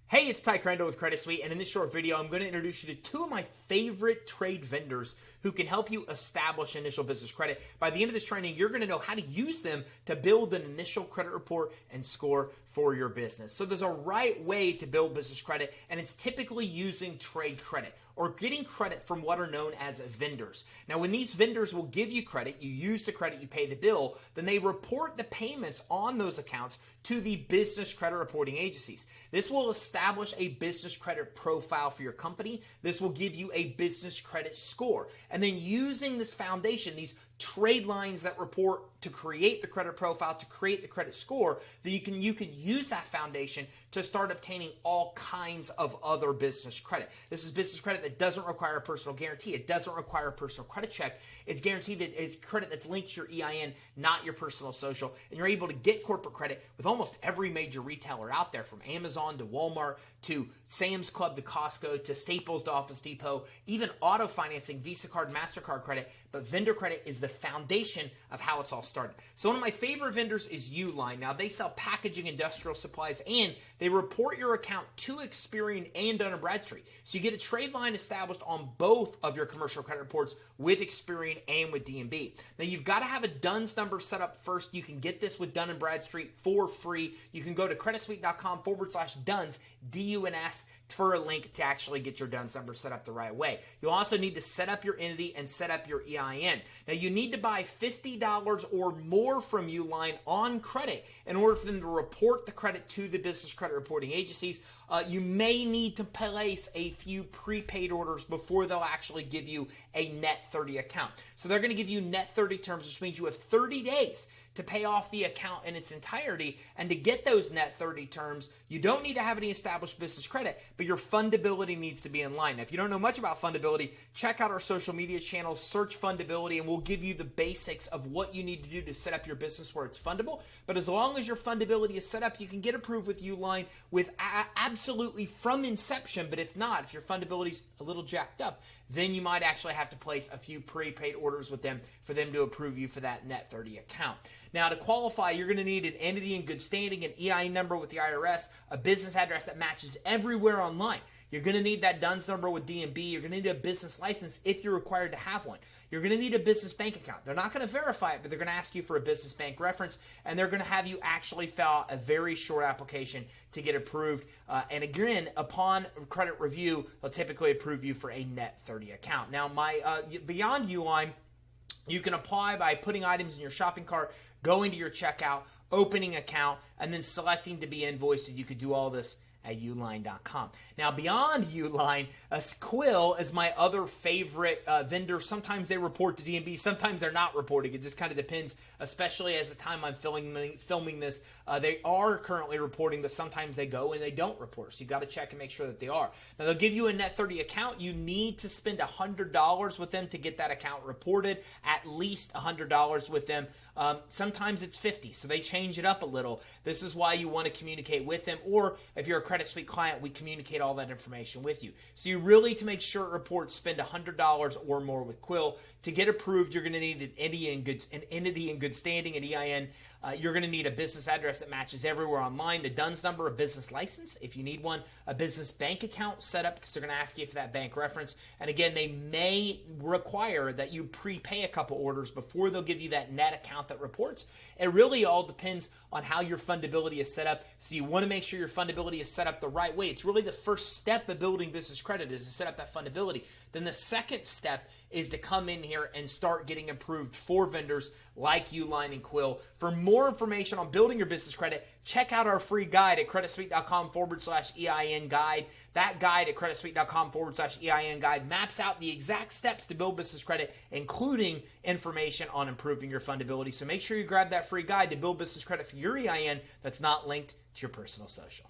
Hey, it's Ty Crandall with Credit Suite, and in this short video, I'm going to introduce you to two of my favorite trade vendors who can help you establish initial business credit. By the end of this training, you're going to know how to use them to build an initial credit report and score for your business. So there's a right way to build business credit, and it's typically using trade credit or getting credit from what are known as vendors. Now, when these vendors will give you credit, you use the credit, you pay the bill, then they report the payments on those accounts to the business credit reporting agencies. This will establish a business credit profile for your company. This will give you a business credit score. And then using this foundation, these trade lines that report to create the credit profile, to create the credit score, that you can use that foundation to start obtaining all kinds of other business credit. This is business credit that doesn't require a personal guarantee. It doesn't require a personal credit check. It's guaranteed that it's credit that's linked to your EIN, not your personal social. And you're able to get corporate credit with almost every major retailer out there, from Amazon to Walmart to Sam's Club to Costco to Staples to Office Depot, even auto financing, Visa card, MasterCard credit. But vendor credit is the foundation of how it's all started. So one of my favorite vendors is Uline. Now, they sell packaging, industrial supplies, and they report your account to Experian and Dun & Bradstreet. So you get a trade line established on both of your commercial credit reports with Experian and with D&B. Now, you've got to have a DUNS number set up first. You can get this with Dun & Bradstreet for free. You can go to creditsuite.com/DUNS, DUNS, for a link to actually get your DUNS number set up the right way. You'll also need to set up your entity and set up your EIN. Now, you need to buy $50 or more from Uline on credit in order for them to report the credit to the business credit reporting agencies. You may need to place a few prepaid orders before they'll actually give you a net 30 account. So they're going to give you net 30 terms, which means you have 30 days to pay off the account in its entirety. And to get those net 30 terms, you don't need to have any established business credit, but your fundability needs to be in line. Now, if you don't know much about fundability, check out our social media channels, search fundability, and we'll give you the basics of what you need to do to set up your business where it's fundable. But as long as your fundability is set up, you can get approved with Uline with absolutely from inception. But if not, if your fundability is a little jacked up, then you might actually have to place a few prepaid orders with them for them to approve you for that net 30 account. Now, to qualify, you're going to need an entity in good standing, an EIN number with the IRS, a business address that matches everywhere online. You're going to need that DUNS number with D&B. You're going to need a business license if you're required to have one. You're going to need a business bank account. They're not going to verify it, but they're going to ask you for a business bank reference, and they're going to have you actually fill out a very short application to get approved. And again, upon credit review, they'll typically approve you for a net 30 account. Now, beyond Uline, you can apply by putting items in your shopping cart, going to your checkout, opening account, and then selecting to be invoiced. And you could do all this at uline.com. Now, beyond Uline, Quill is my other favorite vendor. Sometimes they report to D&B, sometimes they're not reporting. It just kind of depends, especially as the time I'm filming this. They are currently reporting, but sometimes they go and they don't report. So you got to check and make sure that they are. Now, they'll give you a net 30 account. You need to spend $100 with them to get that account reported, at least $100 with them. Sometimes it's $50, so they change it up a little. This is why you want to communicate with them, or if you're a Credit Suite client, we communicate all that information with you. So you really, to make sure it reports, spend $100 or more with Quill. To get approved, you're going to need an entity in good standing, an EIN. You're going to need a business address that matches everywhere online, a DUNS number, a business license if you need one, a business bank account set up because they're going to ask you for that bank reference. And again, they may require that you prepay a couple orders before they'll give you that net account that reports. It really all depends on how your fundability is set up. So you want to make sure your fundability is set up the right way. It's really the first step of building business credit, is to set up that fundability. Then the second step is to come in here and start getting approved for vendors like Uline and Quill. For more information on building your business credit, check out our free guide at creditsuite.com/EIN guide. That guide at creditsuite.com/EIN guide maps out the exact steps to build business credit, including information on improving your fundability. So make sure you grab that free guide to build business credit for your EIN that's not linked to your personal social.